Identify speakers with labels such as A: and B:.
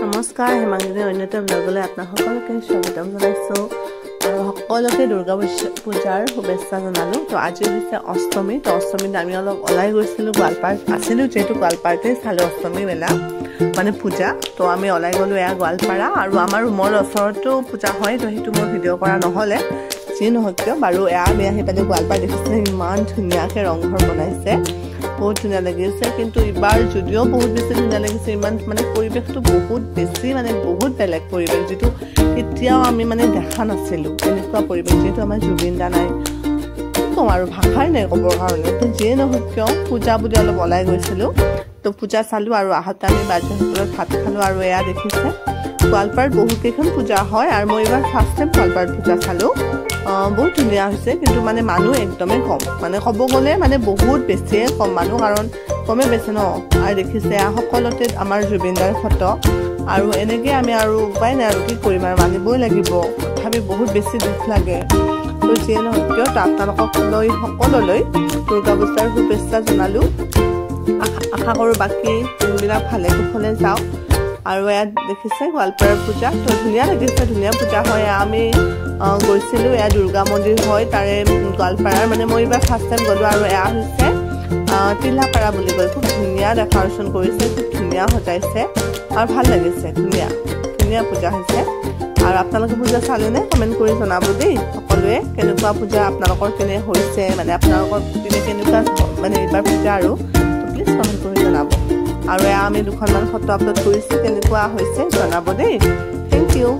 A: নমস্কাৰ হেমাংগিনী অন্যতম ব্লগলৈ আপোনাক সকলোকে স্বাগতম জনাইছো আৰু সকলোকে দুৰ্গা পূজাৰ শুভেচ্ছা জনালো তো আজি হৈছে অষ্টমী তো অষ্টমীত আমি অলপ ওলাই গৈছিলো গোৱালপাৰ আছিল যেটো গোৱালপাৰতে চালো অষ্টমী মেলা মানে পূজা তো আমি ওলাই গলো এয়া গোৱালপাৰা আৰু আমাৰ ৰুমৰ ওচৰতো পূজা হয় তো হেতু মোৰ ভিডিও কৰা নহলে যি নহওক বাৰু এয়া আমি আহি পালে গোৱালপাৰ দেখিছে ইমান ধুনীয়াকে ৰংঘৰ বনাইছে বহুত ধুনীয়া লাগিছে কিন্তু এবাৰ যদিও বহুত বেছি ধুনীয়া লাগিছে ইমান মানে পৰিবেশটো বহুত বেছি মানে বহুত বেলেগ পৰিবেশ যেটো কেতিয়াও আমি মানে দেখা নাছিলো এনেকুৱা পৰিবেশ যেটো আমাৰ জুবিন দা নাই কম আৰু ভাষাই নাই ক'বৰ কাৰণে তো যে নহওক পূজা বুলি অলপ ওলাই গৈছিলো তো পূজা চালো আৰু আহতে আমি বাজেসকলৰ ভাত খালো আৰু এয়া দেখিছে গোৱালপাৰ বহুত কেইখন পূজা হয় আৰু মই এবাৰ ফাৰ্ষ্ট টাইম গোৱালপাৰ পূজা চালো বহুত ধুনীয়া হৈছে কিন্তু মানে মানুহ একদমই কম মানে ক'ব গ'লে মানে বহুত বেছি কম মানুহ কাৰণ কমে বেছি ন আৰু দেখিছে সকলোতে আমাৰ জুবিনদাৰ ফটো আৰু এনেকৈ আমি আৰু উপায় নাই আৰু কি কৰিম আৰু মানিবই লাগিব তথাপি বহুত বেছি দুখ লাগে তো যিয়ে নহওক কিয় আপোনালোকক লৈ সকলোলৈ দুৰ্গা পূজাৰ শুভেচ্ছা জনালো আশা কৰোঁ বাকী দিনবিলাক ভালে কুশলে যাওক আৰু ইয়াত দেখিছে গোৱালপাৰাৰ পূজা তো ধুনীয়া লাগিছে ধুনীয়া পূজা হয় আমি গৈছিলো এয়া দুৰ্গা মন্দিৰ হয় তাৰে গোৱালপাৰাৰ মানে মই এবাৰ ফাৰ্ষ্ট টাইম গলো আৰু এয়া হৈছে তিলাপাৰা বুলি কয় খুব ধুনীয়া ডেকৰেশ্যন কৰিছে খুব ধুনীয়া সজাইছে আৰু ভাল লাগিছে ধুনীয়া ধুনীয়া পূজা হৈছে আৰু আপোনালোকে পূজা চালেনে কমেণ্ট কৰি জনাব দেই সকলোৱে কেনেকুৱা পূজা আপোনালোকৰ কেনে হৈছে মানে আপোনালোকৰ পিনে কেনেকুৱা মানে এইবাৰ পূজা আৰু প্লিজ কমেণ্ট কৰি জনাব আৰু এয়া আমি দুখনমান ফটো আপলোড কৰিছোঁ কেনেকুৱা হৈছে জনাব দেই থেংক ইউ